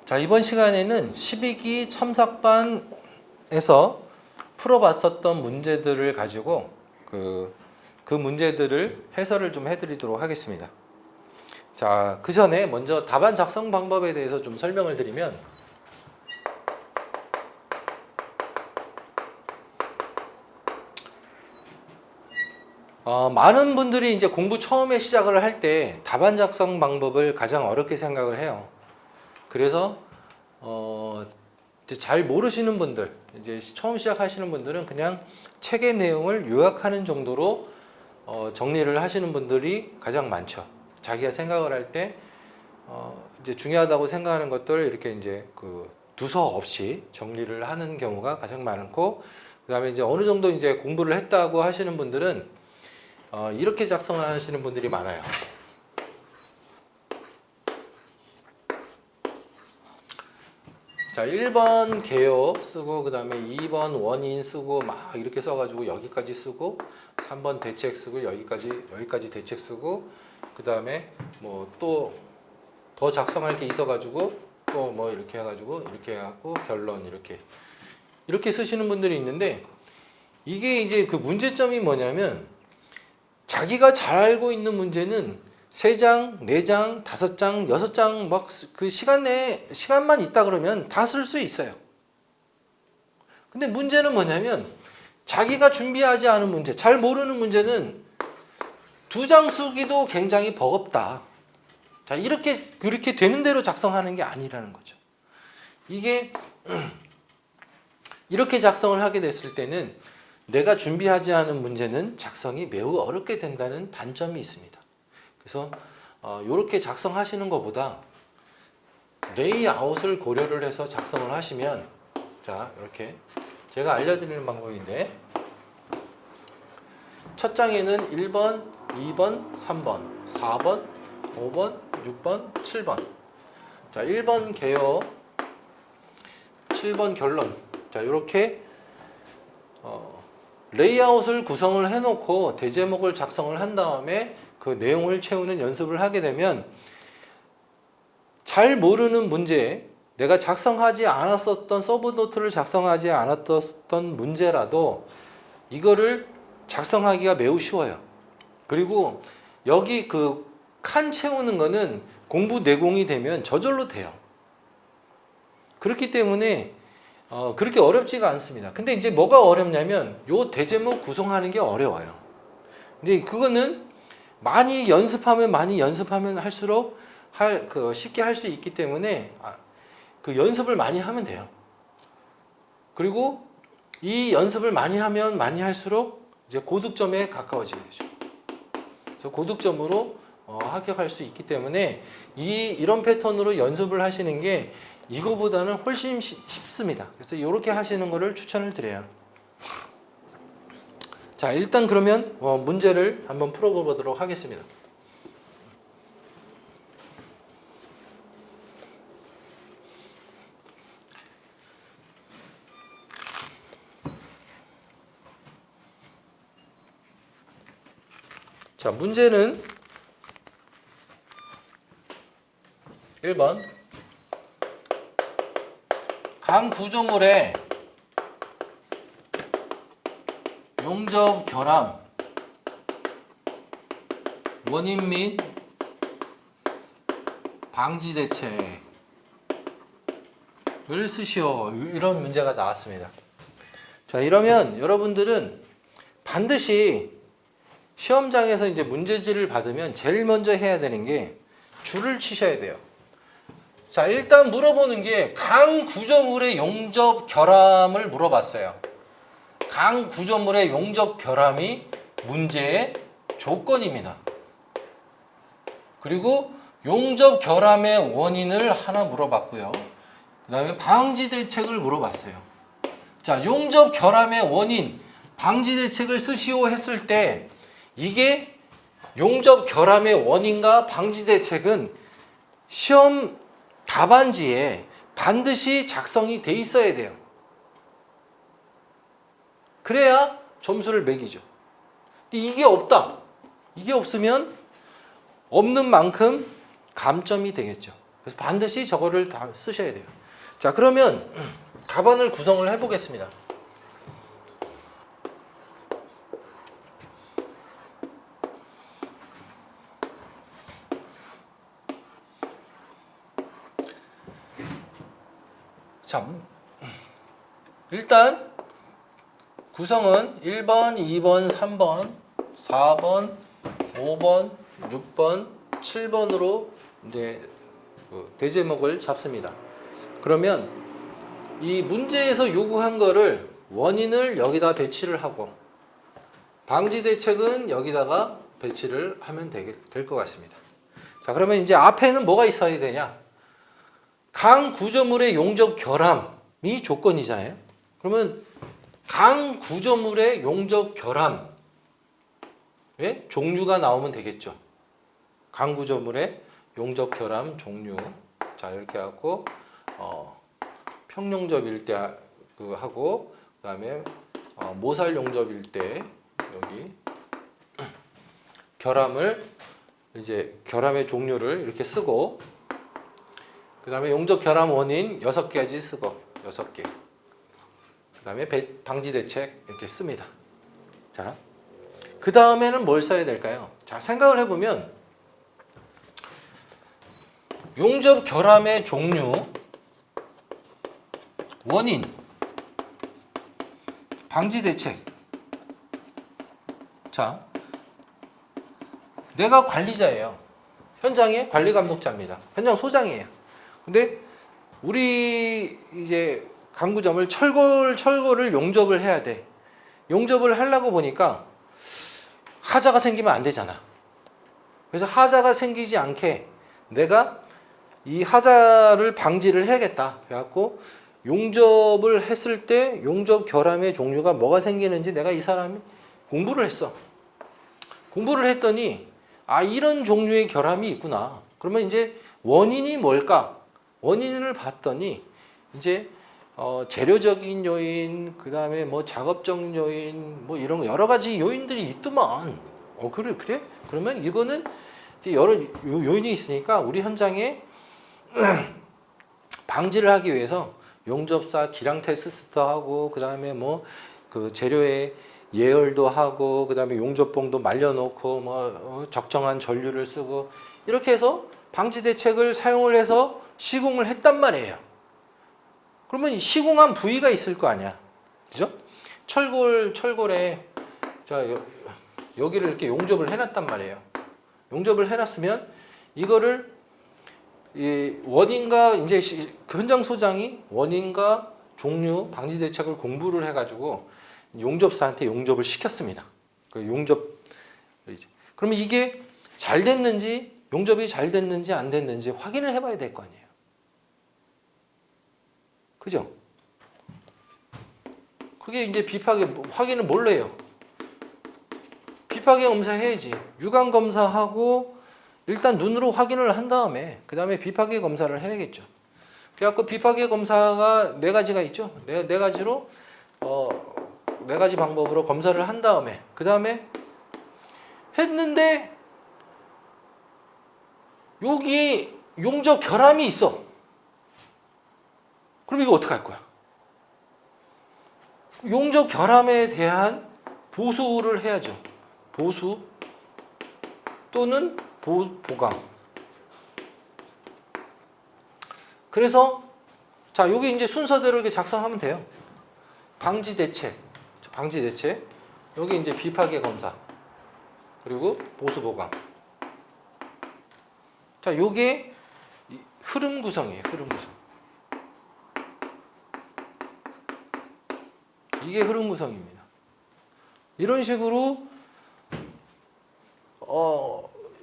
자, 이번 시간에는 12기 첨삭반에서 풀어봤었던 문제들을 가지고 그 문제들을 해설을 좀 해드리도록 하겠습니다. 자, 그 전에 먼저 답안 작성 방법에 대해서 좀 설명을 드리면, 많은 분들이 이제 공부 처음에 시작을 할 때 답안 작성 방법을 가장 어렵게 생각을 해요. 그래서 이제 잘 모르시는 분들, 이제 처음 시작하시는 분들은 그냥 책의 내용을 요약하는 정도로 정리를 하시는 분들이 가장 많죠. 자기가 생각을 할 때 이제 중요하다고 생각하는 것들 이렇게 이제 그 두서 없이 정리를 하는 경우가 가장 많고, 그다음에 이제 어느 정도 이제 공부를 했다고 하시는 분들은 이렇게 작성하시는 분들이 많아요. 자, 1번 개요 쓰고, 그 다음에 2번 원인 쓰고, 막 이렇게 써가지고 여기까지 쓰고, 3번 대책 쓰고, 여기까지 대책 쓰고, 그 다음에 뭐 또 더 작성할 게 있어가지고, 또 뭐 이렇게 해가지고, 이렇게 해갖고, 결론 이렇게 쓰시는 분들이 있는데, 이게 이제 그 문제점이 뭐냐면, 자기가 잘 알고 있는 문제는 3장, 4장, 5장, 6장 막 그 시간 내에 시간만 있다 그러면 다 쓸 수 있어요. 근데 문제는 뭐냐면 자기가 준비하지 않은 문제, 잘 모르는 문제는 2장 쓰기도 굉장히 버겁다. 자, 그렇게 되는 대로 작성하는 게 아니라는 거죠. 이게 이렇게 작성을 하게 됐을 때는 내가 준비하지 않은 문제는 작성이 매우 어렵게 된다는 단점이 있습니다. 그래서 이렇게 작성하시는 것보다 레이아웃을 고려를 해서 작성을 하시면, 자, 이렇게 제가 알려드리는 방법인데, 첫 장에는 1번, 2번, 3번, 4번, 5번, 6번, 7번. 자, 1번 개요, 7번 결론. 자, 이렇게 레이아웃을 구성을 해놓고 대제목을 작성을 한 다음에 그 내용을 채우는 연습을 하게 되면, 잘 모르는 문제, 내가 작성하지 않았었던 서브노트를 작성하지 않았던 문제라도 이거를 작성하기가 매우 쉬워요. 그리고 여기 그 칸 채우는 거는 공부 내공이 되면 저절로 돼요. 그렇기 때문에 그렇게 어렵지가 않습니다. 근데 이제 뭐가 어렵냐면 요 대제목 구성하는 게 어려워요. 이제 그거는 많이 연습하면 할수록 쉽게 할 수 있기 때문에 그 연습을 많이 하면 돼요. 그리고 이 연습을 많이 하면 많이 할수록 이제 고득점에 가까워지게 되죠. 그래서 고득점으로 합격할 수 있기 때문에 이런 패턴으로 연습을 하시는 게 이거보다는 훨씬 쉽습니다. 그래서 이렇게 하시는 거를 추천을 드려요. 자, 일단 그러면 문제를 한번 풀어보도록 하겠습니다. 자, 문제는 1번. 강 구조물의 용접 결함 원인 및 방지 대책을 쓰시오. 이런 문제가 나왔습니다. 자, 이러면 여러분들은 반드시 시험장에서 이제 문제지를 받으면 제일 먼저 해야 되는 게 줄을 치셔야 돼요. 자, 일단 물어보는 게 강 구조물의 용접 결함을 물어봤어요. 강 구조물의 용접 결함이 문제의 조건입니다. 그리고 용접 결함의 원인을 하나 물어봤고요. 그 다음에 방지 대책을 물어봤어요. 자, 용접 결함의 원인, 방지 대책을 쓰시오 했을 때 이게 용접 결함의 원인과 방지 대책은 시험 답안지에 반드시 작성이 돼 있어야 돼요. 그래야 점수를 매기죠. 근데 이게 없다. 이게 없으면 없는 만큼 감점이 되겠죠. 그래서 반드시 저거를 다 쓰셔야 돼요. 자, 그러면 답안을 구성을 해보겠습니다. 자, 일단 구성은 1번, 2번, 3번, 4번, 5번, 6번, 7번으로 이제 대제목을 잡습니다. 그러면 이 문제에서 요구한 거를 원인을 여기다 배치를 하고 방지 대책은 여기다가 배치를 하면 될 것 같습니다. 자, 그러면 이제 앞에는 뭐가 있어야 되냐? 강 구조물의 용접 결함이 조건이잖아요. 그러면 강 구조물의 용접 결함 종류가 나오면 되겠죠. 강 구조물의 용접 결함 종류. 자, 이렇게 하고 평용접일 때 하고 그다음에 모살 용접일 때 여기 결함을 이제 결함의 종류를 이렇게 쓰고 그다음에 용접 결함 원인 6개까지 쓰고 6개. 그다음에 방지 대책 이렇게 씁니다. 자, 그 다음에는 뭘 써야 될까요? 자, 생각을 해보면 용접 결함의 종류, 원인, 방지 대책. 자, 내가 관리자예요. 현장의 관리 감독자입니다. 현장 소장이에요. 근데 우리 이제 강구점을 철거를 용접을 해야 돼. 용접을 하려고 보니까 하자가 생기면 안 되잖아. 그래서 하자가 생기지 않게 내가 이 하자를 방지를 해야겠다. 그래갖고 용접을 했을 때 용접 결함의 종류가 뭐가 생기는지 내가 이 사람이 공부를 했어. 공부를 했더니 이런 종류의 결함이 있구나. 그러면 이제 원인이 뭘까? 원인을 봤더니 이제 재료적인 요인, 그 다음에 뭐 작업적 요인, 뭐 이런 여러 가지 요인들이 있더만. 그래? 그러면 이거는 여러 요인이 있으니까 우리 현장에 방지를 하기 위해서 용접사 기량 테스트도 하고, 그 다음에 뭐 그 재료의 예열도 하고, 그 다음에 용접봉도 말려놓고, 뭐 적정한 전류를 쓰고 이렇게 해서 방지 대책을 사용을 해서 시공을 했단 말이에요. 그러면 시공한 부위가 있을 거 아니야, 그죠? 철골에 자 여기를 이렇게 용접을 해놨단 말이에요. 용접을 해놨으면 이거를 이 원인과 이제 현장 소장이 원인과 종류 방지 대책을 공부를 해가지고 용접사한테 용접을 시켰습니다. 그 용접 그러면 이게 잘 됐는지 용접이 잘 됐는지 안 됐는지 확인을 해봐야 될 거 아니에요. 그죠? 그게 이제 비파괴 확인을 뭘로 해요? 비파괴 검사 해야지. 유관 검사하고 일단 눈으로 확인을 한 다음에 그 다음에 비파괴 검사를 해야겠죠. 그래갖고 비파괴 검사가 4가지가 있죠. 네 가지로 네 가지 방법으로 검사를 한 다음에 그 다음에 했는데 여기 용접 결함이 있어. 그럼 이거 어떻게 할 거야? 용접 결함에 대한 보수를 해야죠. 보수 또는 보강. 그래서 자, 여기 이제 순서대로 이렇게 작성하면 돼요. 방지 대책. 여기 이제 비파괴 검사. 그리고 보수 보강. 자, 요게 흐름 구성이에요. 흐름 구성. 이게 흐름 구성입니다. 이런 식으로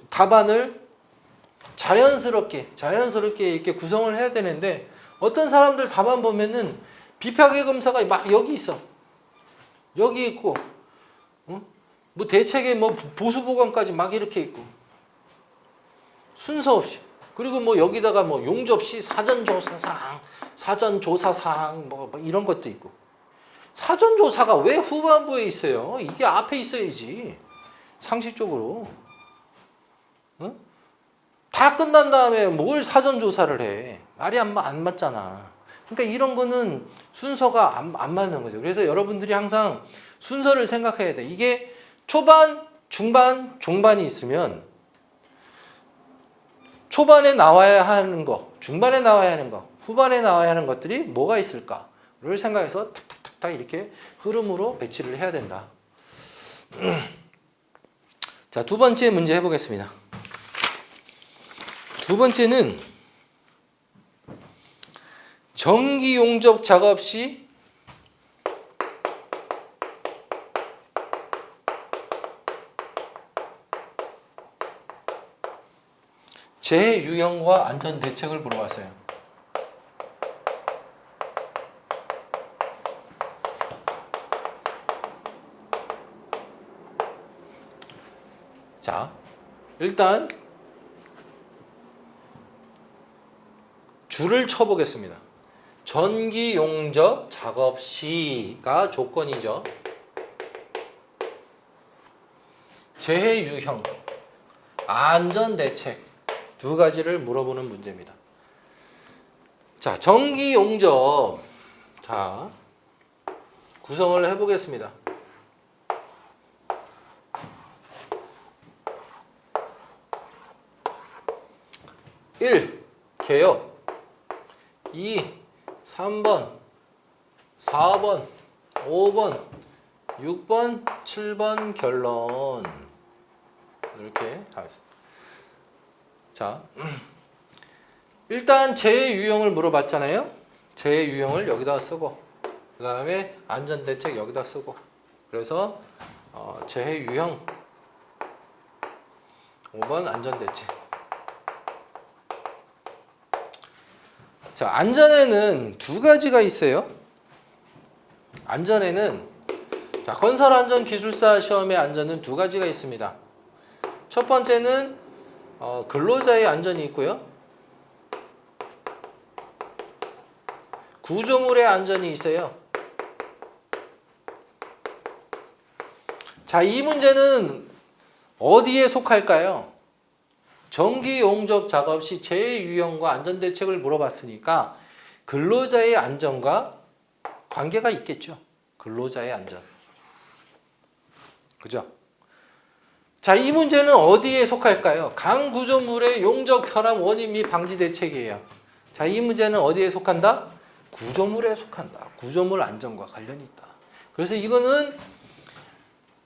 답안을 자연스럽게 이렇게 구성을 해야 되는데 어떤 사람들 답안 보면은 비파괴 검사가 막 여기 있어. 여기 있고 뭐 대책에 뭐 보수 보강까지 막 이렇게 있고 순서 없이. 그리고 뭐 여기다가 뭐 용접 시 사전 조사 사항 뭐 이런 것도 있고. 사전 조사가 왜 후반부에 있어요? 이게 앞에 있어야지. 상식적으로. 다 끝난 다음에 뭘 사전 조사를 해? 말이 안 맞잖아. 그러니까 이런 거는 순서가 안 맞는 거죠. 그래서 여러분들이 항상 순서를 생각해야 돼. 이게 초반, 중반, 종반이 있으면 초반에 나와야 하는 거, 중반에 나와야 하는 거, 후반에 나와야 하는 것들이 뭐가 있을까를 생각해서 탁탁탁탁 이렇게 흐름으로 배치를 해야 된다. 자, 두 번째 문제 해보겠습니다. 두 번째는 전기 용접 작업 시 재유형과 안전 대책을 물어봤어요. 자, 일단 줄을 쳐보겠습니다. 전기 용접 작업 시가 조건이죠. 재해 유형, 안전 대책 두 가지를 물어보는 문제입니다. 자, 전기 용접. 자, 구성을 해보겠습니다. 1. 개요. 2. 3번, 4번, 5번, 6번, 7번 결론. 이렇게 다 있습니다. 자, 일단 재해 유형을 물어봤잖아요. 재해 유형을 여기다 쓰고, 그 다음에 안전대책 여기다 쓰고. 그래서 재해 유형 5번 안전대책. 자, 안전에는 두 가지가 있어요. 안전에는 자, 건설안전기술사 시험의 안전은 두 가지가 있습니다. 첫 번째는 근로자의 안전이 있고요. 구조물의 안전이 있어요. 자, 이 문제는 어디에 속할까요? 전기 용접 작업 시 재해 유형과 안전 대책을 물어봤으니까 근로자의 안전과 관계가 있겠죠. 근로자의 안전. 그죠? 자, 이 문제는 어디에 속할까요? 강 구조물의 용접 혈압 원인 및 방지 대책이에요. 자, 이 문제는 어디에 속한다? 구조물에 속한다. 구조물 안전과 관련이 있다. 그래서 이거는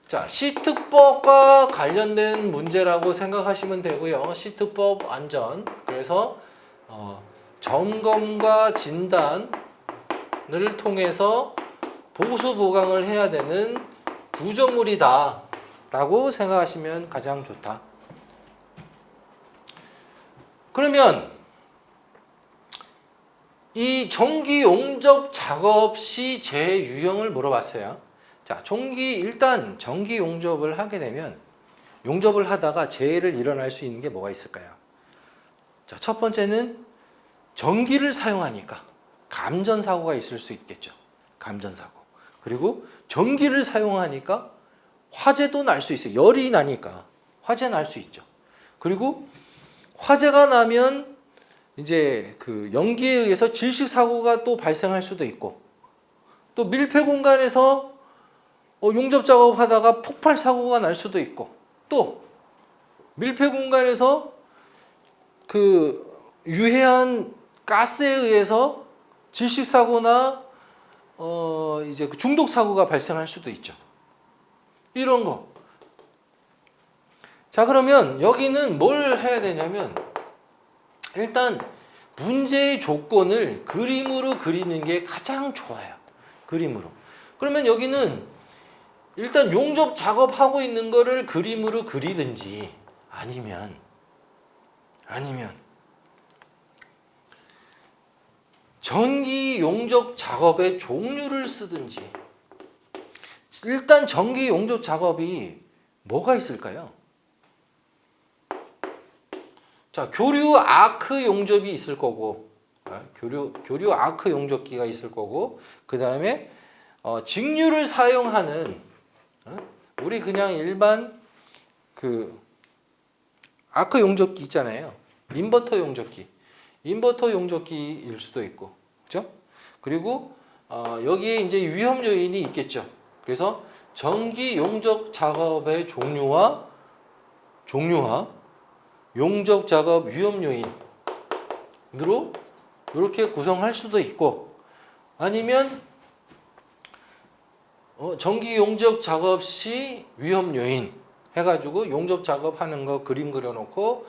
자, 시특법과 관련된 문제라고 생각하시면 되고요. 시특법 안전. 그래서 점검과 진단을 통해서 보수 보강을 해야 되는 구조물이다 라고 생각하시면 가장 좋다. 그러면 이 전기 용접 작업 시 재해 유형을 물어봤어요. 자, 일단 전기 용접을 하게 되면 용접을 하다가 재해를 일어날 수 있는 게 뭐가 있을까요? 자, 첫 번째는 전기를 사용하니까 감전사고가 있을 수 있겠죠. 감전사고. 그리고 전기를 사용하니까 화재도 날 수 있어요. 열이 나니까 화재 날 수 있죠. 그리고 화재가 나면 이제 그 연기에 의해서 질식 사고가 또 발생할 수도 있고, 또 밀폐 공간에서 용접 작업하다가 폭발 사고가 날 수도 있고, 또 밀폐 공간에서 그 유해한 가스에 의해서 질식 사고나 이제 그 중독 사고가 발생할 수도 있죠. 이런 거. 자, 그러면 여기는 뭘 해야 되냐면 일단 문제의 조건을 그림으로 그리는 게 가장 좋아요. 그림으로. 그러면 여기는 일단 용접 작업하고 있는 거를 그림으로 그리든지 아니면 전기 용접 작업의 종류를 쓰든지. 일단 전기 용접 작업이 뭐가 있을까요? 자, 교류 아크 용접이 있을 거고, 교류 아크 용접기가 있을 거고, 그 다음에 직류를 사용하는 우리 그냥 일반 그 아크 용접기 있잖아요. 인버터 용접기, 인버터 용접기일 수도 있고, 그죠? 그리고 여기에 이제 위험 요인이 있겠죠. 그래서 전기 용접 작업의 종류와 용접 작업 위험 요인으로 이렇게 구성할 수도 있고, 아니면 전기 용접 작업 시 위험 요인 해가지고 용접 작업하는 거 그림 그려놓고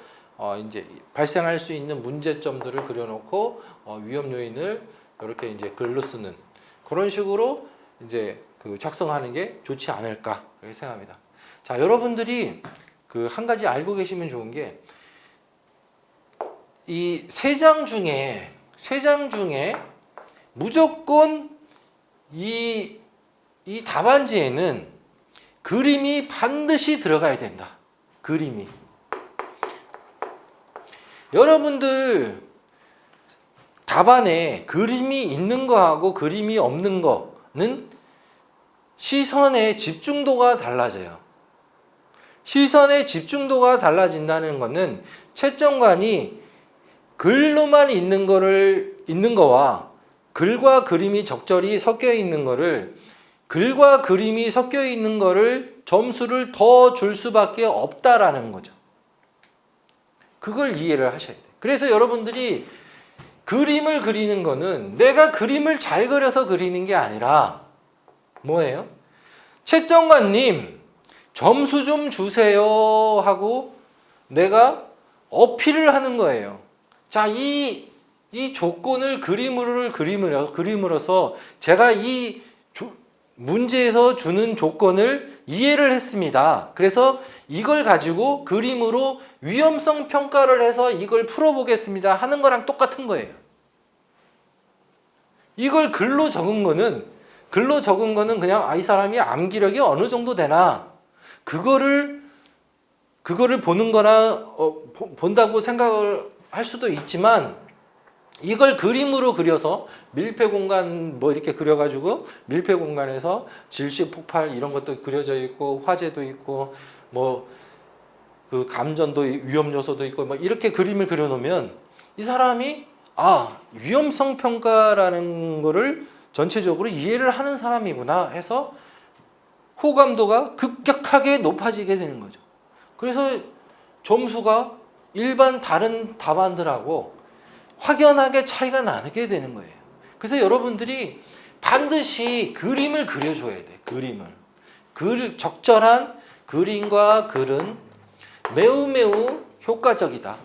이제 발생할 수 있는 문제점들을 그려놓고 위험 요인을 이렇게 이제 글로 쓰는 그런 식으로 이제 그 작성하는 게 좋지 않을까 그렇게 생각합니다. 자, 여러분들이 그 한 가지 알고 계시면 좋은 게 이 세 장 중에 무조건 이 답안지에는 그림이 반드시 들어가야 된다. 그림이. 여러분들 답안에 그림이 있는 거하고 그림이 없는 거는 시선의 집중도가 달라져요. 시선의 집중도가 달라진다는 것은 채점관이 글로만 있는 거와 글과 그림이 적절히 섞여 있는 거를 글과 그림이 섞여 있는 거를 점수를 더 줄 수밖에 없다라는 거죠. 그걸 이해를 하셔야 돼요. 그래서 여러분들이 그림을 그리는 거는 내가 그림을 잘 그려서 그리는 게 아니라 뭐예요? 채점관님 점수 좀 주세요 하고 내가 어필을 하는 거예요. 자, 이 조건을 그림으로서 제가 이 문제에서 주는 조건을 이해를 했습니다. 그래서 이걸 가지고 그림으로 위험성 평가를 해서 이걸 풀어보겠습니다 하는 거랑 똑같은 거예요. 이걸 글로 적은 거는 그냥 이 사람이 암기력이 어느 정도 되나 그거를 보는 거나 본다고 생각을 할 수도 있지만 이걸 그림으로 그려서 밀폐 공간 뭐 이렇게 그려가지고 밀폐 공간에서 질식 폭발 이런 것도 그려져 있고 화재도 있고 뭐 그 감전도 위험 요소도 있고 뭐 이렇게 그림을 그려놓으면 이 사람이 위험성 평가라는 거를 전체적으로 이해를 하는 사람이구나 해서 호감도가 급격하게 높아지게 되는 거죠. 그래서 점수가 일반 다른 답안들하고 확연하게 차이가 나게 되는 거예요. 그래서 여러분들이 반드시 그림을 그려줘야 돼. 적절한 그림과 글은 매우 효과적이다.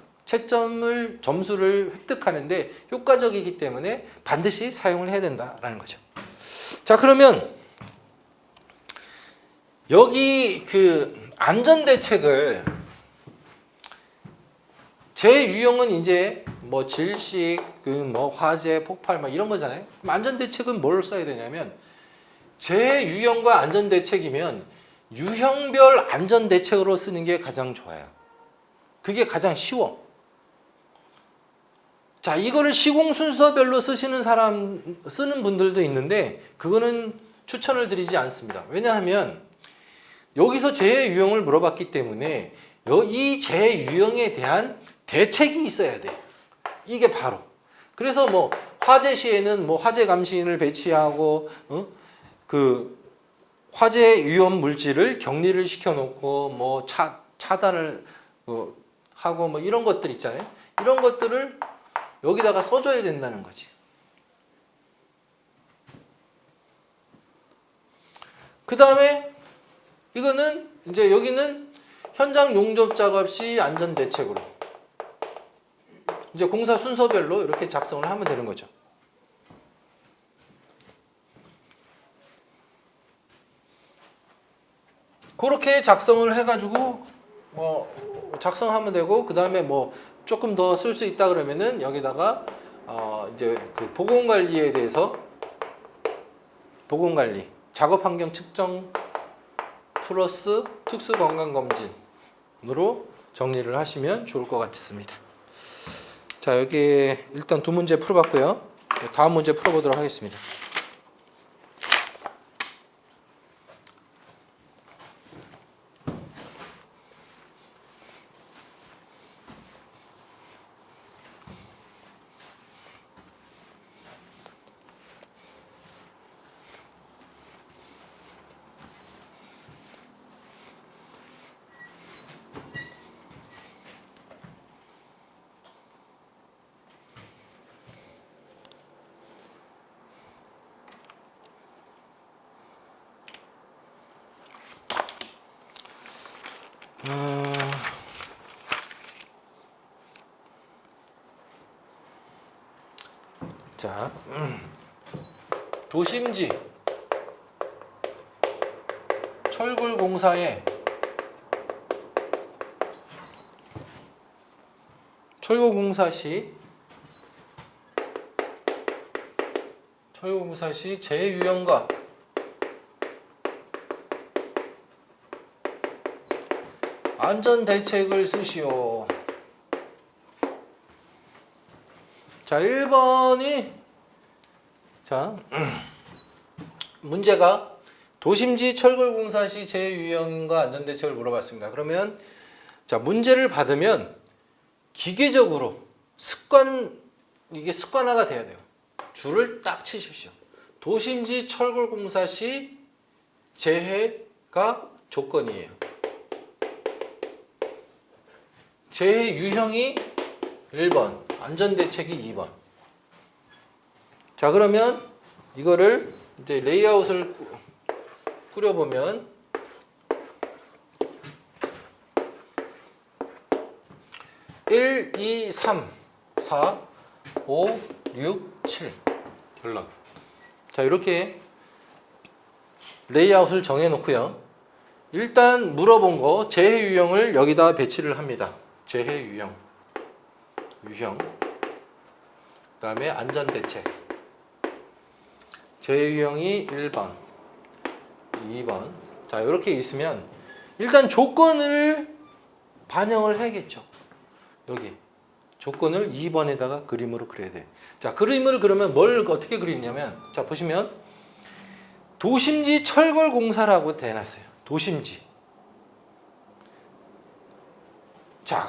점수를 획득하는데 효과적이기 때문에 반드시 사용을 해야 된다라는 거죠. 자, 그러면 여기 그 안전대책을 제 유형은 이제 뭐 질식, 뭐 화재, 폭발 막 이런 거잖아요. 그럼 안전대책은 뭘 써야 되냐면 제 유형과 안전대책이면 유형별 안전대책으로 쓰는 게 가장 좋아요. 그게 가장 쉬워. 자, 이거를 시공 순서별로 쓰는 분들도 있는데 그거는 추천을 드리지 않습니다. 왜냐하면 여기서 제 유형을 물어봤기 때문에 이 제 유형에 대한 대책이 있어야 돼. 이게 바로. 그래서 뭐 화재 시에는 뭐 화재 감시인을 배치하고 그 화재 위험 물질을 격리를 시켜놓고 뭐 차단을 하고 뭐 이런 것들 있잖아요. 이런 것들을 여기다가 써줘야 된다는 거지. 그 다음에 이거는 이제 여기는 현장 용접 작업 시 안전 대책으로 이제 공사 순서별로 이렇게 작성을 하면 되는 거죠. 그렇게 작성을 해가지고 작성하면 되고 그 다음에 뭐 조금 더 쓸 수 있다 그러면은 여기다가 이제 그 보건관리에 대해서 보건관리 작업 환경 측정 플러스 특수 건강 검진으로 정리를 하시면 좋을 것 같습니다. 자, 여기 일단 두 문제 풀어봤고요. 다음 문제 풀어보도록 하겠습니다. 자, 도심지 철골공사에 철골공사 시 재유형과 안전대책을 쓰시오. 자, 1번이 자 문제가 도심지 철골공사 시 재유형과 안전대책을 물어봤습니다. 그러면 자 문제를 받으면 기계적으로 이게 습관화가 돼야 돼요. 줄을 딱 치십시오. 도심지 철골공사 시 재해가 조건이에요. 재해 유형이 1번, 안전대책이 2번. 자, 그러면 이거를 이제 레이아웃을 꾸려보면 1, 2, 3, 4, 5, 6, 7 결론. 자, 이렇게 레이아웃을 정해 놓고요. 일단 물어본 거 재해 유형을 여기다 배치를 합니다. 재해 유형. 그다음에 안전대책. 재해 유형이 1번, 2번. 자, 이렇게 있으면 일단 조건을 반영을 해야겠죠. 여기 조건을 2번에다가 그림으로 그려야 돼. 자, 그림을 그러면 뭘 어떻게 그리냐면 자, 보시면 도심지 철골공사라고 대놨어요. 도심지. 자,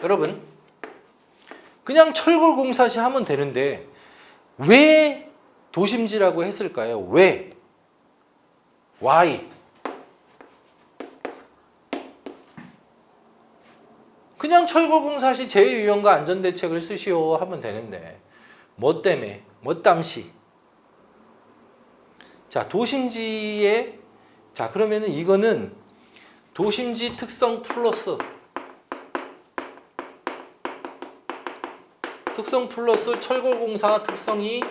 여러분 그냥 철골공사시 하면 되는데 왜 도심지라고 했을까요? 왜? Why? 그냥 철골공사시 재해유형과 안전대책을 쓰시오 하면 되는데 뭐 때문에? 뭐 당시? 자, 도심지에 자, 그러면은 이거는 도심지 특성 플러스 철골공사 특성이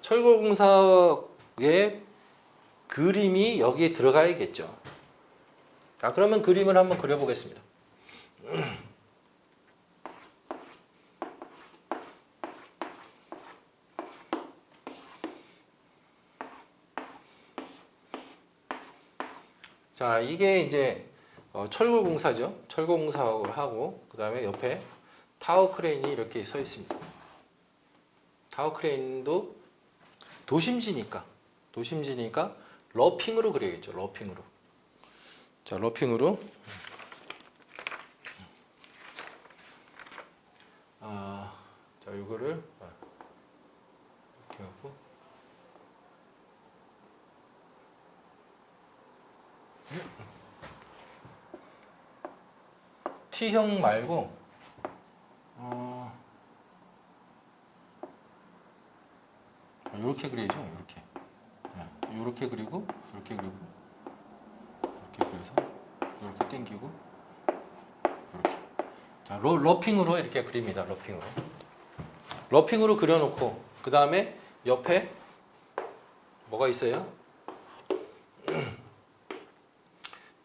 철골공사의 그림이 여기에 들어가야겠죠. 자, 그러면 그림을 한번 그려보겠습니다. 자, 이게 이제 철골공사죠. 철골공사하고 그 다음에 옆에 타워 크레인이 이렇게 서 있습니다. 타워 크레인도 도심지니까 러핑으로 그려야겠죠. 러핑으로. 자, 러핑으로. 자, 이거를 이렇게 하고. T형 말고 이렇게 그려야죠. 이렇게 그리고 이렇게 그려서 이렇게 당기고 이렇게. 자, 러핑으로 이렇게 그립니다. 러핑으로 그려놓고 그 다음에 옆에 뭐가 있어요?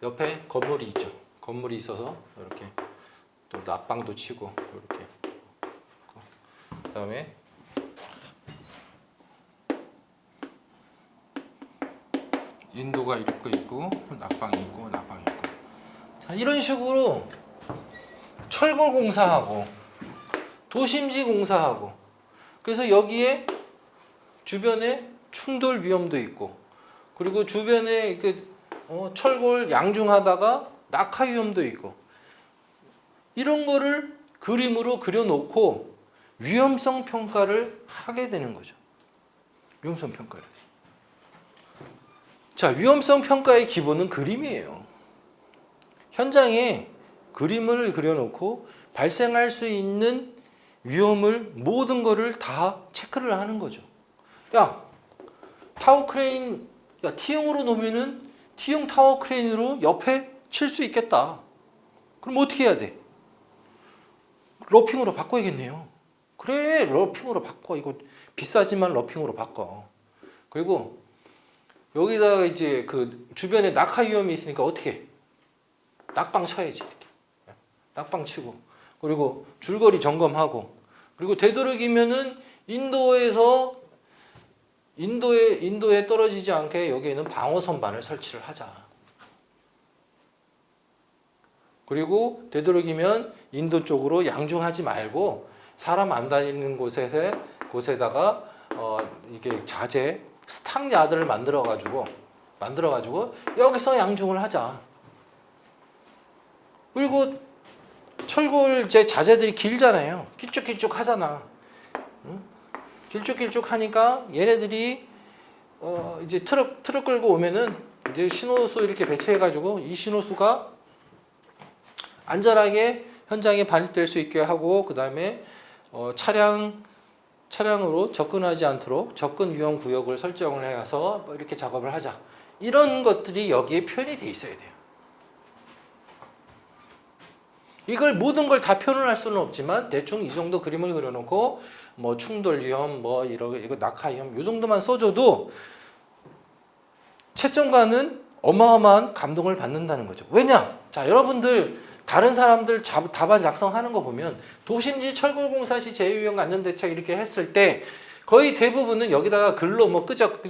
옆에 건물이 있죠. 건물이 있어서 이렇게 또 낮방도 치고 이렇게. 그 다음에 인도가 이렇게 있고 낙방이 있고. 자, 이런 식으로 철골공사하고 도심지 공사하고 그래서 여기에 주변에 충돌 위험도 있고 그리고 주변에 철골 양중하다가 낙하 위험도 있고 이런 거를 그림으로 그려놓고 위험성 평가를 하게 되는 거죠. 위험성 평가를. 자, 위험성 평가의 기본은 그림이에요. 현장에 그림을 그려놓고 발생할 수 있는 위험을 모든 거를 다 체크를 하는 거죠. 야, 타워 크레인 T형으로 놓으면은 T형 타워 크레인으로 옆에 칠 수 있겠다. 그럼 어떻게 해야 돼? 러핑으로 바꿔야겠네요. 그래, 러핑으로 바꿔. 이거 비싸지만 러핑으로 바꿔. 그리고 여기다가 이제 그 주변에 낙하 위험이 있으니까 어떻게 해? 낙방 쳐야지. 이렇게. 낙방 치고. 그리고 줄거리 점검하고. 그리고 되도록이면은 인도에 떨어지지 않게 여기에는 방어 선반을 설치를 하자. 그리고 되도록이면 인도 쪽으로 양중하지 말고 사람 안 다니는 곳에다가 이게 자재 스탁 야드를 만들어 가지고 여기서 양중을 하자. 그리고 철골 제 자재들이 길잖아요. 길쭉길쭉 하잖아. 응? 길쭉길쭉 하니까 얘네들이 이제 트럭 끌고 오면은 이제 신호수 이렇게 배치해 가지고 이 신호수가 안전하게 현장에 반입될 수 있게 하고, 그 다음에 차량으로 접근하지 않도록 접근 위험 구역을 설정을 해서 이렇게 작업을 하자. 이런 것들이 여기에 표현이 돼 있어야 돼요. 이걸 모든 걸 다 표현을 할 수는 없지만 대충 이 정도 그림을 그려놓고 뭐 충돌 위험, 뭐 이거 낙하 위험, 이 정도만 써줘도 채점관은 어마어마한 감동을 받는다는 거죠. 왜냐? 자, 여러분들 다른 사람들 답안 작성하는 거 보면 도심지 철골공사시 제휴위험 안전대책 이렇게 했을 때 거의 대부분은 여기다가 글로 뭐 끄적.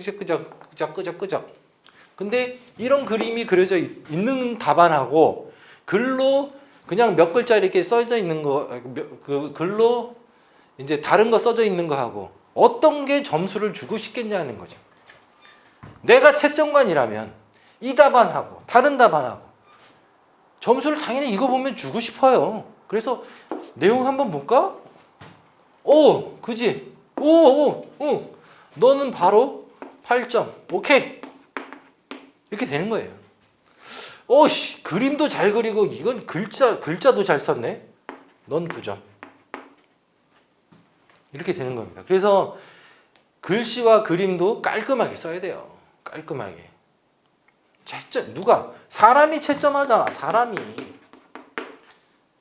근데 이런 그림이 그려져 있는 답안하고 글로 그냥 몇 글자 이렇게 써져 있는 거, 그 글로 이제 다른 거 써져 있는 거 하고 어떤 게 점수를 주고 싶겠냐는 거죠. 내가 채점관이라면 이 답안하고 다른 답안하고 점수를 당연히 이거 보면 주고 싶어요. 그래서 내용 한번 볼까? 오, 그지? 오, 너는 바로 8점. 오케이. 이렇게 되는 거예요. 오씨, 그림도 잘 그리고 이건 글자도 잘 썼네. 넌 9점. 이렇게 되는 겁니다. 그래서 글씨와 그림도 깔끔하게 써야 돼요. 깔끔하게. 누가? 사람이 채점하잖아. 사람이.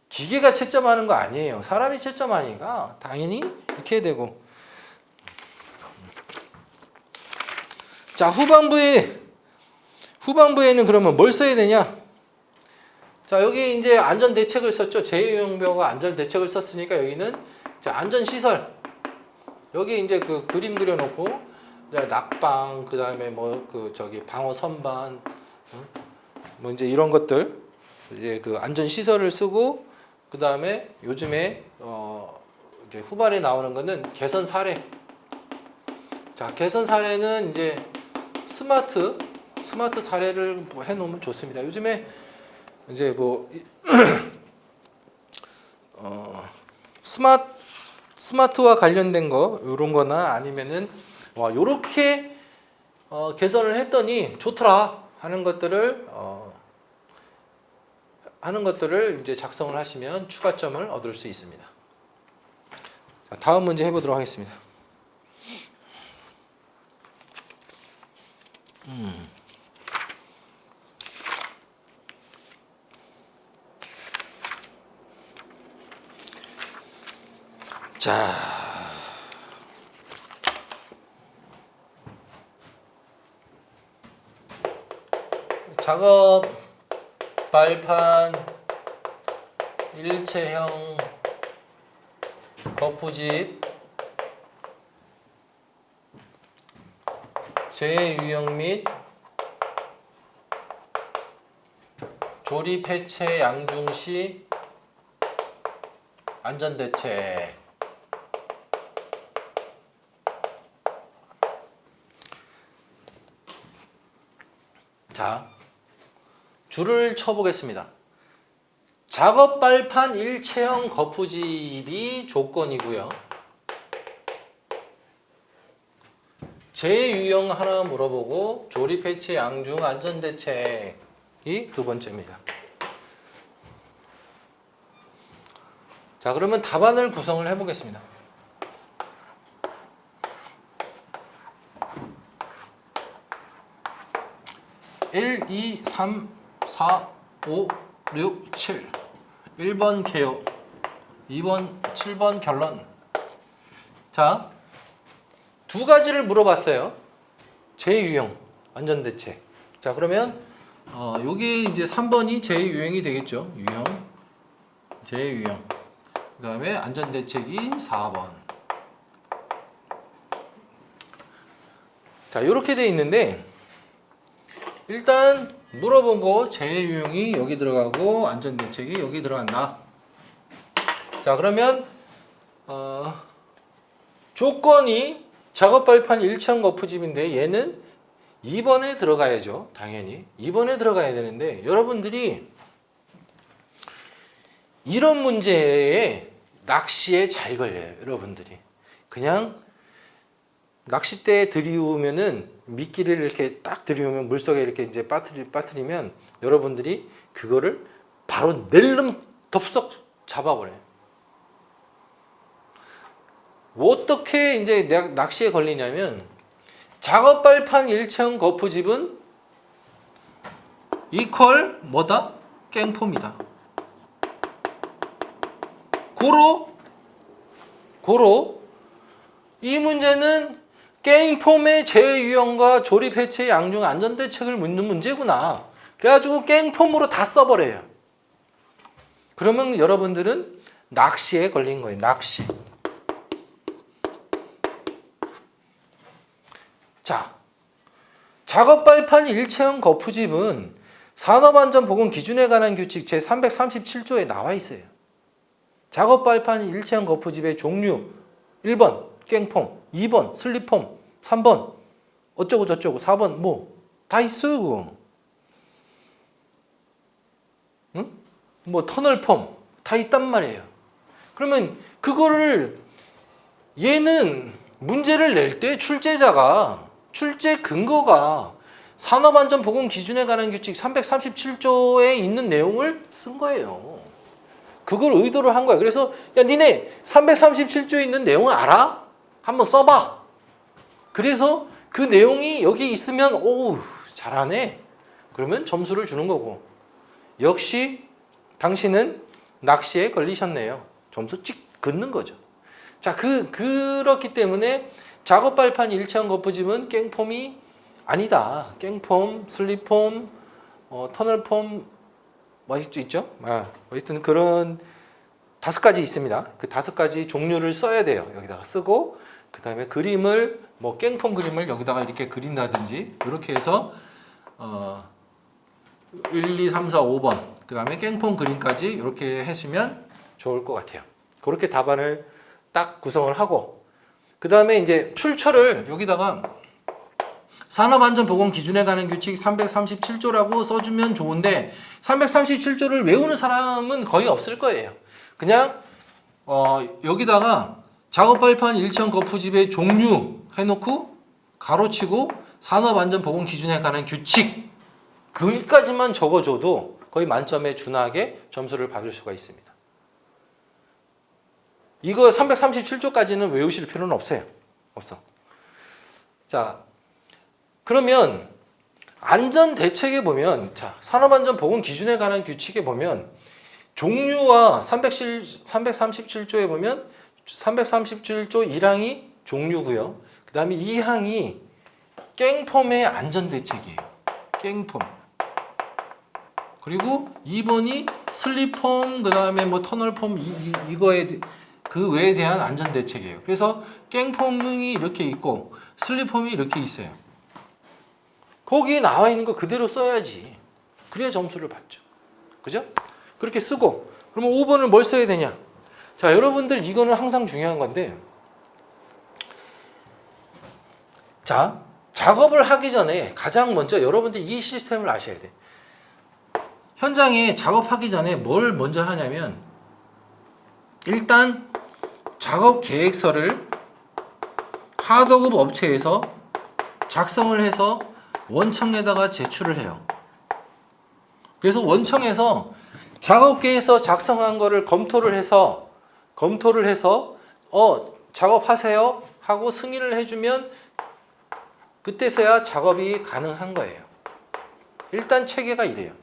기계가 채점하는 거 아니에요. 사람이 채점하니까 당연히 이렇게 해야 되고. 자, 후반부에는 그러면 뭘 써야 되냐? 자, 여기 이제 안전 대책을 썼죠. 제휴용병과 안전 대책을 썼으니까 여기는 안전 시설. 여기 이제 그 그림 그려놓고 낙방, 그 다음에 방어 선반, 뭐 이제 이런 것들 이제 그 안전 시설을 쓰고, 그 다음에 요즘에 이제 후반에 나오는 거는 개선 사례. 자, 개선 사례는 이제 스마트 사례를 해놓으면 좋습니다. 요즘에 이제 뭐 스마트와 관련된 거 이런 거나 아니면은 요렇게 개선을 했더니 좋더라 하는 것들을 이제 작성을 하시면 추가점을 얻을 수 있습니다. 자, 다음 문제 해보도록 하겠습니다. 자, 작업 발판 일체형 거푸집 재유형 및 조립 해체 양중 시 안전대책. 자, 줄을 쳐보겠습니다. 작업 발판 일체형 거푸집이 조건이고요. 재유형 하나 물어보고 조립 해체 양중 안전대책이 두 번째입니다. 자, 그러면 답안을 구성을 해보겠습니다. 1, 2, 3, 4, 5, 6, 7 1번 개요. 2번, 7번 결론. 자, 두 가지를 물어봤어요. 제2유형 안전대책. 자, 그러면 여기 이제 3번이 제2유형이 되겠죠. 유형, 제2유형. 그 다음에 안전대책이 4번. 자, 이렇게 돼 있는데 일단 물어본 거 제2유형이 여기 들어가고 안전대책이 여기 들어간다. 자, 그러면 조건이 작업발판 일체형 거푸집인데 얘는 2번에 들어가야죠. 당연히 2번에 들어가야 되는데 여러분들이 이런 문제에 낚시에 잘 걸려요. 여러분들이 그냥 낚싯대에 들이우면은 미끼를 이렇게 딱 들이우면 물속에 이렇게 이제 빠뜨리면 여러분들이 그거를 바로 낼름 덥석 잡아버려요. 어떻게 이제 낚시에 걸리냐면 작업발판 일체형 거푸집은 이퀄 뭐다? 깽폼이다. 고로 이 문제는 깽폼의 제유형과 조립 해체 양중 안전대책을 묻는 문제구나. 그래가지고 깽폼으로 다 써버려요. 그러면 여러분들은 낚시에 걸린 거예요. 낚시. 자, 작업발판 일체형 거푸집은 산업안전보건 기준에 관한 규칙 제337조에 나와 있어요. 작업발판 일체형 거푸집의 종류 1번 깽폼, 2번 슬립폼, 3번 어쩌고 저쩌고, 4번 뭐 다 있어요. 그거. 응? 뭐 터널폼 다 있단 말이에요. 그러면 그거를 얘는 문제를 낼 때 출제 근거가 산업안전보건 기준에 관한 규칙 337조에 있는 내용을 쓴 거예요. 그걸 의도를 한 거야. 그래서 야 니네 337조에 있는 내용 알아? 한번 써봐. 그래서 그 내용이 여기 있으면 오 잘하네. 그러면 점수를 주는 거고. 역시 당신은 낚시에 걸리셨네요. 점수 찍 긋는 거죠. 자, 그렇기 때문에 작업발판 일체형 거푸집은 깽폼이 아니다. 깽폼, 슬립폼, 터널폼 뭐 있죠? 하여튼 그런 5가지 있습니다. 그 5가지 종류를 써야 돼요. 여기다가 쓰고 그 다음에 그림을 뭐 깽폼 그림을 여기다가 이렇게 그린다든지 이렇게 해서 1, 2, 3, 4, 5번 그 다음에 깽폼 그림까지 이렇게 하시면 좋을 것 같아요. 그렇게 답안을 딱 구성을 하고 그 다음에 이제 출처를 여기다가 산업안전보건 기준에 관한 규칙 337조라고 써주면 좋은데 337조를 외우는 사람은 거의 없을 거예요. 그냥 여기다가 작업발판 일체형 거푸집의 종류 해놓고 가로치고 산업안전보건 기준에 관한 규칙 거기까지만 적어줘도 거의 만점에 준하게 점수를 받을 수가 있습니다. 이거 337조까지는 외우실 필요는 없어요. 없어. 자, 그러면 안전대책에 보면 자, 산업안전보건 기준에 관한 규칙에 보면 종류와 337조에 보면 337조 1항이 종류고요. 그 다음에 2항이 깽폼의 안전대책이에요. 깽폼. 그리고 2번이 슬립폼, 그 다음에 뭐 터널폼 이거에 그 외에 대한 안전대책이에요. 그래서 깽폼이 이렇게 있고 슬립폼이 이렇게 있어요. 거기에 나와 있는 거 그대로 써야지. 그래야 점수를 받죠. 그죠? 그렇게 쓰고 그러면 5번을 뭘 써야 되냐? 자, 여러분들 이거는 항상 중요한 건데 자, 작업을 하기 전에 가장 먼저 여러분들 이 시스템을 아셔야 돼. 현장에 작업하기 전에 뭘 먼저 하냐면 일단 작업 계획서를 하도급 업체에서 작성을 해서 원청에다가 제출을 해요. 그래서 원청에서 작업 계획서 작성한 거를 검토를 해서 작업하세요 하고 승인을 해주면 그때서야 작업이 가능한 거예요. 일단 체계가 이래요.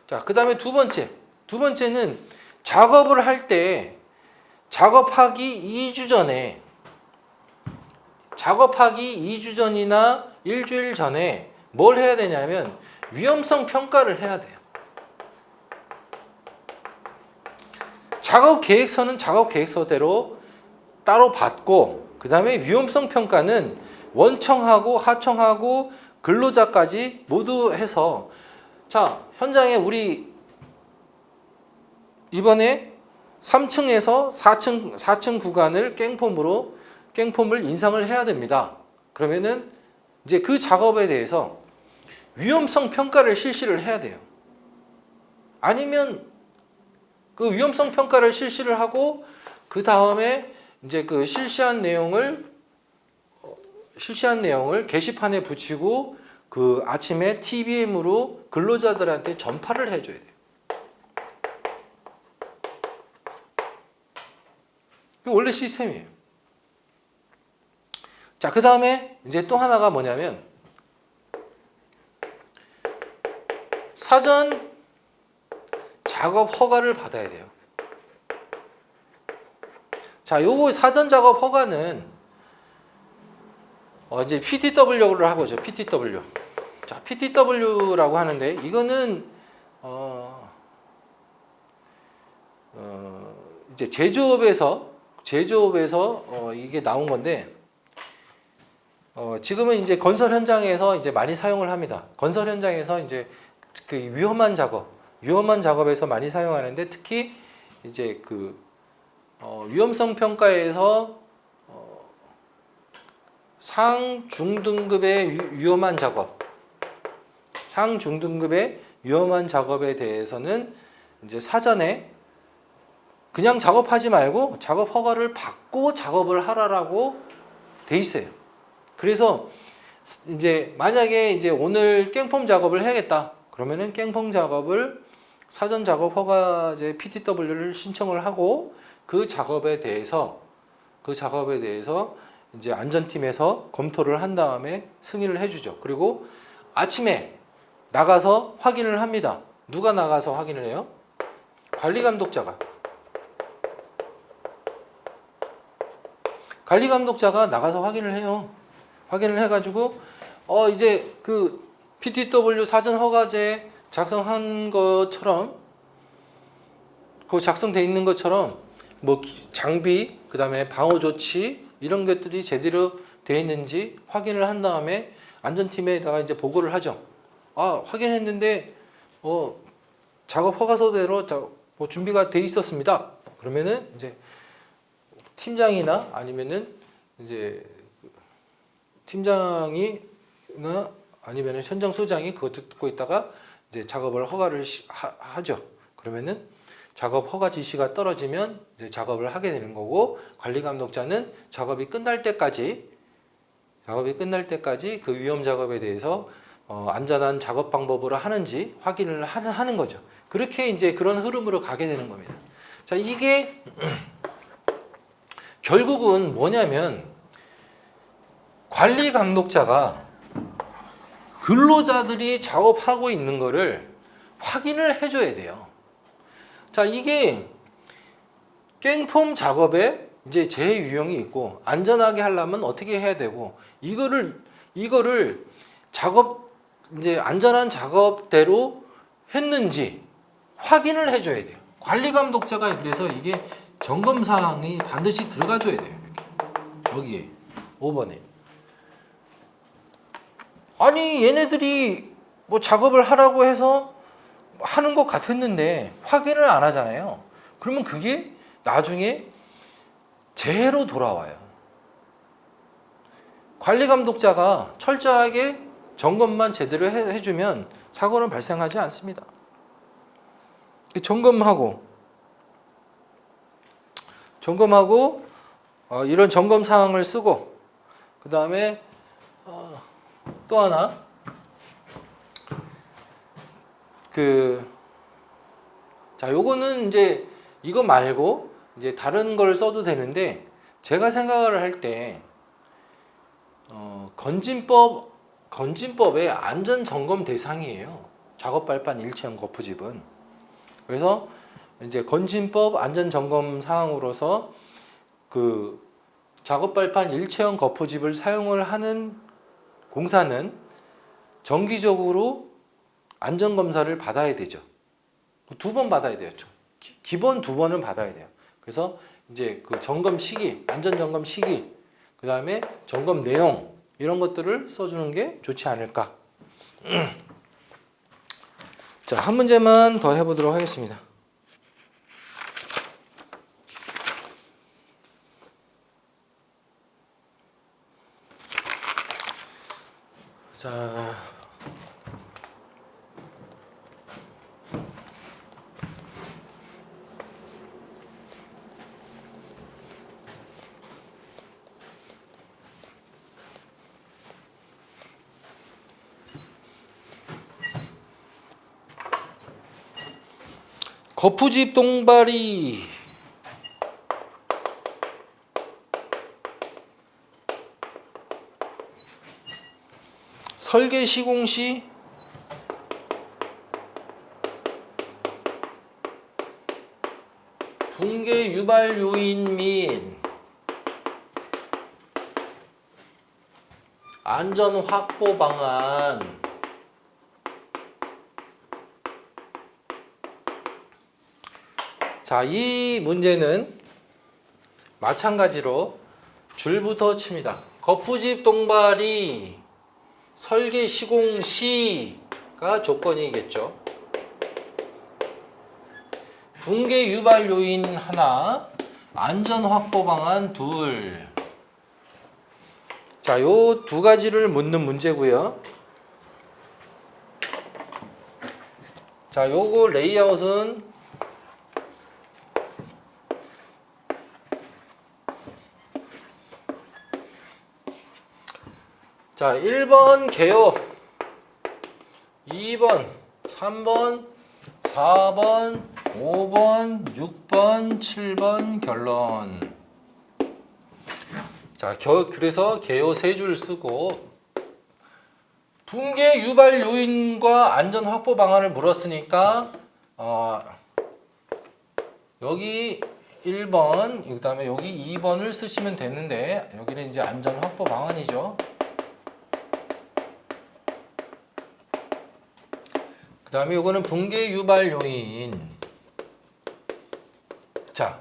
자, 그 다음에 두 번째는 작업을 할 때 작업하기 2주 전에 작업하기 2주 전이나 일주일 전에 뭘 해야 되냐면 위험성 평가를 해야 돼요. 작업 계획서는 작업 계획서대로 따로 받고, 그 다음에 위험성 평가는 원청하고 하청하고 근로자까지 모두 해서, 자, 현장에 우리 이번에 3층에서 4층 구간을 깽폼을 인상을 해야 됩니다. 그러면은 이제 그 작업에 대해서 위험성 평가를 실시를 해야 돼요. 아니면 그 위험성 평가를 실시를 하고 그 다음에 이제 그 실시한 내용을 게시판에 붙이고 그 아침에 TBM으로 근로자들한테 전파를 해줘야 돼요. 이게 원래 시스템이에요. 자, 그 다음에 이제 또 하나가 뭐냐면 사전 작업 허가를 받아야 돼요. 자, 요거 사전 작업 허가는 이제 PTW를 하고죠. PTW. 자, PTW라고 하는데 이거는 이제 제조업에서 이게 나온 건데 지금은 이제 건설 현장에서 이제 많이 사용을 합니다. 건설 현장에서 이제 그 위험한 작업에서 많이 사용하는데 특히 이제 그 위험성 평가에서 상중등급의 위험한 작업에 대해서는 이제 사전에 그냥 작업하지 말고 작업 허가를 받고 작업을 하라라고 돼 있어요. 그래서 이제 만약에 이제 오늘 깽폼 작업을 해야겠다. 그러면은 깽폼 작업을 사전 작업 허가제 PTW를 신청을 하고 그 작업에 대해서 이제 안전팀에서 검토를 한 다음에 승인을 해주죠. 그리고 아침에 나가서 확인을 합니다. 누가 나가서 확인을 해요? 관리 감독자가 나가서 확인을 해요. 확인을 해가지고 이제 그 PTW 사전 허가제 작성한 것처럼 그 작성돼 있는 것처럼 뭐 장비 그다음에 방호 조치 이런 것들이 제대로 돼 있는지 확인을 한 다음에 안전팀에다가 이제 보고를 하죠. 확인했는데 작업 허가서대로 뭐 준비가 돼 있었습니다. 그러면은 이제 팀장이나 아니면은 이제 팀장이나 아니면은 현장 소장이 그거 듣고 있다가 이제 작업을 허가를 하죠. 그러면은 작업 허가 지시가 떨어지면 이제 작업을 하게 되는 거고, 관리 감독자는 작업이 끝날 때까지 그 위험 작업에 대해서 안전한 작업 방법으로 하는지 확인을 하는 거죠. 그렇게 이제 그런 흐름으로 가게 되는 겁니다. 자, 이게 결국은 뭐냐면 관리 감독자가 근로자들이 작업하고 있는 거를 확인을 해줘야 돼요. 자, 이게 깽폼 작업에 이제 제휴형이 있고 안전하게 하려면 어떻게 해야 되고 이거를 이제 안전한 작업대로 했는지 확인을 해줘야 돼요. 관리 감독자가 그래서 이게 점검 사항이 반드시 들어가줘야 돼요. 여기에 5번에. 아니 얘네들이 뭐 작업을 하라고 해서 하는 것 같았는데 확인을 안 하잖아요. 그러면 그게 나중에 재해로 돌아와요. 관리 감독자가 철저하게 점검만 제대로 해주면 사고는 발생하지 않습니다. 점검하고 이런 점검 사항을 쓰고 그 다음에 또 하나 자, 요거는 이제 이거 말고 이제 다른 걸 써도 되는데 제가 생각을 할 때 건진법의 안전 점검 대상이에요. 작업 발판 일체형 거푸집은. 그래서 이제 건진법 안전점검 사항으로서 그 작업 발판 일체형 거푸집을 사용을 하는 공사는 정기적으로 안전검사를 받아야 되죠. 2번 받아야 돼요. 기본 2번은 받아야 돼요. 그래서 이제 그 점검 시기, 안전 점검 시기, 그 다음에 점검 내용 이런 것들을 써주는 게 좋지 않을까. 자, 한 문제만 더 해보도록 하겠습니다. 자, 거푸집 동발이 설계 시공 시 붕괴 유발 요인 및 안전 확보 방안 자, 이 문제는 마찬가지로 줄부터 칩니다. 거푸집 동발이 설계 시공 시가 조건이겠죠. 붕괴 유발 요인 하나, 안전 확보 방안 둘. 자, 요 2가지를 묻는 문제고요. 자, 요거 레이아웃은 자, 1번 개요, 2번, 3번, 4번, 5번, 6번, 7번 결론. 자, 그래서 개요 3줄 쓰고 붕괴 유발 요인과 안전 확보 방안을 물었으니까 여기 1번, 그 다음에 여기 2번을 쓰시면 되는데 여기는 이제 안전 확보 방안이죠. 그 다음에 이거는 붕괴 유발 요인. 자,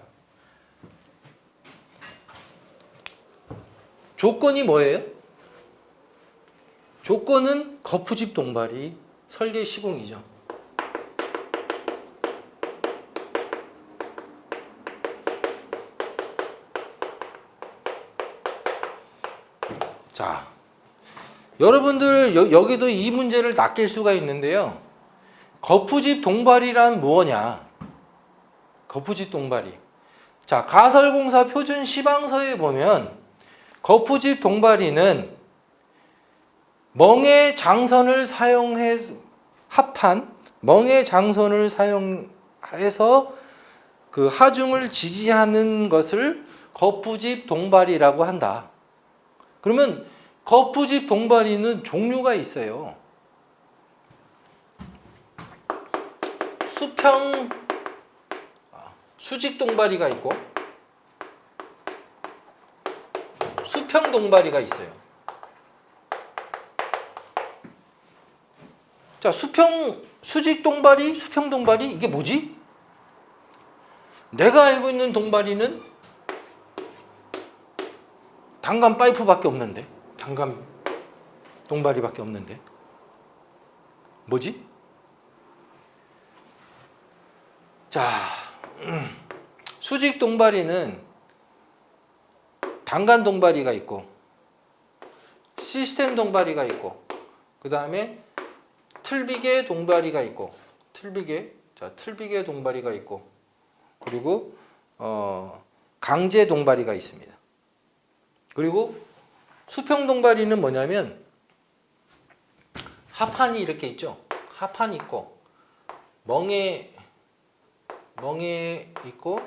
조건이 뭐예요? 조건은 거푸집 동발이 설계 시공이죠. 자, 여러분들 여기도 이 문제를 낚일 수가 있는데요. 거푸집 동발이란 뭐냐? 거푸집 동발이. 자, 가설공사 표준 시방서에 보면 거푸집 동발이는 멍해 장선을 사용해 합한 멍해 장선을 사용해서 그 하중을 지지하는 것을 거푸집 동발이라고 한다. 그러면 거푸집 동발이는 종류가 있어요. 수직 동발이가 있고 수평 동발이가 있어요. 자, 수직 동발이, 수평 동발이 이게 뭐지? 내가 알고 있는 동발이는 단감 파이프밖에 없는데, 단감 동발이밖에 없는데, 뭐지? 자, 수직 동발이는 단간 동발이가 있고, 시스템 동발이가 있고, 그 다음에 틀비계 동발이가 있고, 틀비계 동발이가 있고, 그리고 강제 동발이가 있습니다. 그리고 수평 동발이는 뭐냐면 하판이 이렇게 있죠. 하판이 있고 멍에 있고,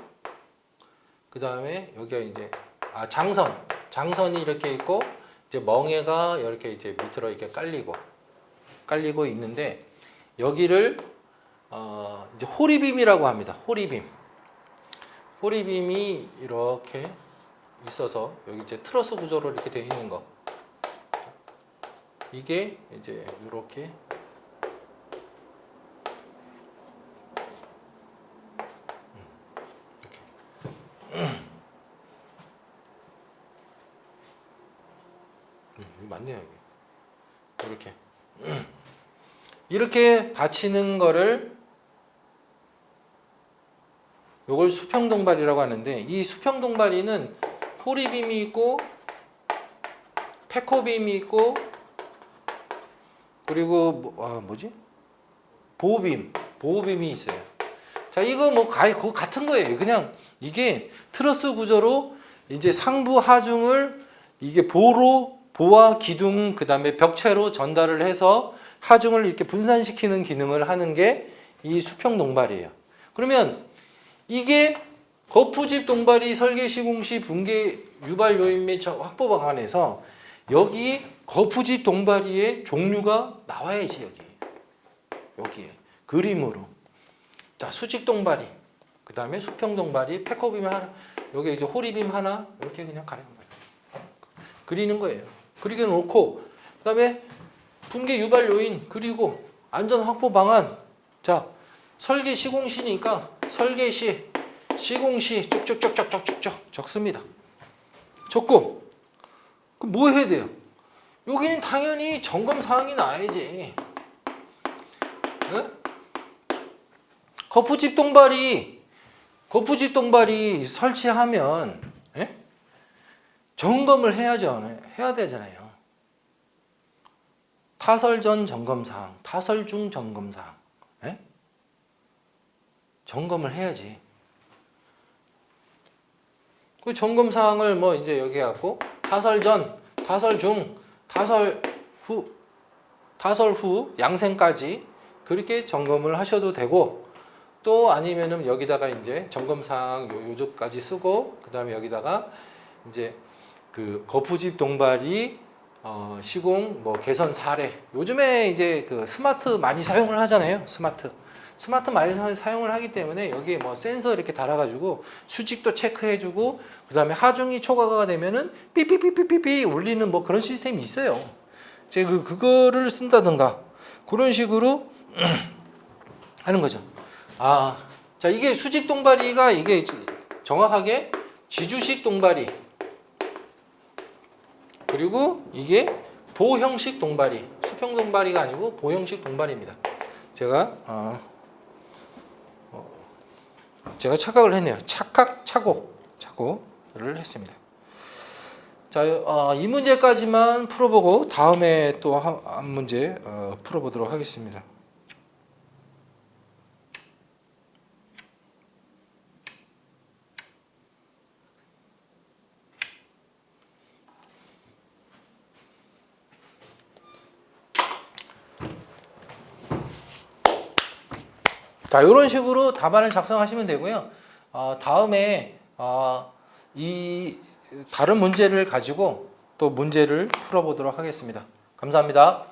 그 다음에 여기가 이제 장선이 이렇게 있고, 이제 멍에가 이렇게 이제 밑으로 이렇게 깔리고 있는데, 여기를 이제 호리빔이라고 합니다. 호리빔. 호리빔이 이렇게 있어서 여기 이제 트러스 구조로 이렇게 되어 있는 거. 이게 이제 이렇게 맞네요, 여기. 이렇게 받치는 거를 요걸 수평동발이라고 하는데, 이 수평동발이는 호리빔이 있고 패코빔이 있고 그리고 보호빔이 있어요. 자, 이거 뭐 그거 같은 거예요. 그냥 이게 트러스 구조로 이제 상부 하중을 이게 보와 기둥 그다음에 벽체로 전달을 해서 하중을 이렇게 분산시키는 기능을 하는 게 이 수평 동발이에요. 그러면 이게 거푸집 동발이 설계 시공 시 붕괴 유발 요인 및 확보 방안에서 여기 거푸집 동발이의 종류가 나와야지, 여기에 그림으로. 자, 수직 동발이, 그다음에 수평 동발이, 패커빔 하나, 여기 이제 호리빔 하나 이렇게 그냥 그리는 거예요. 그리고 놓고 그다음에 붕괴 유발 요인 그리고 안전 확보 방안. 자, 설계 시공 시니까 설계 시, 시공 시 쭉쭉쭉쭉쭉쭉 적습니다. 적고 그럼 뭐 해야 돼요? 여기는 당연히 점검 사항이 나와야지. 응? 거푸집 동발이 설치하면 점검을 해야 되잖아요. 타설 전 점검 사항, 타설 중 점검 사항. 점검을 해야지. 그 점검 사항을 뭐 이제 여기 갖고 타설 전, 타설 중, 타설 후 양생까지 그렇게 점검을 하셔도 되고, 또 아니면은 여기다가 이제 점검 사항 요조까지 쓰고 그다음에 여기다가 이제 그 거푸집 동발이 시공 뭐 개선 사례. 요즘에 이제 그 스마트 많이 사용을 하잖아요. 스마트 많이 사용을 하기 때문에 여기에 뭐 센서 이렇게 달아가지고 수직도 체크해주고 그다음에 하중이 초과가 되면은 삐삐삐삐삐삐 울리는 뭐 그런 시스템이 있어요. 이제 그거를 쓴다든가 그런 식으로 하는 거죠. 자, 이게 수직 동발이가 이게 정확하게 지주식 동발이, 그리고 이게 보형식 동발이, 수평 동발이가 아니고 보형식 동발입니다. 제가 착각을 했네요. 착오를 했습니다. 자, 이 문제까지만 풀어보고 다음에 또 한 문제 풀어보도록 하겠습니다. 자, 이런 식으로 답안을 작성하시면 되고요. 다음에 이 다른 문제를 가지고 또 문제를 풀어보도록 하겠습니다. 감사합니다.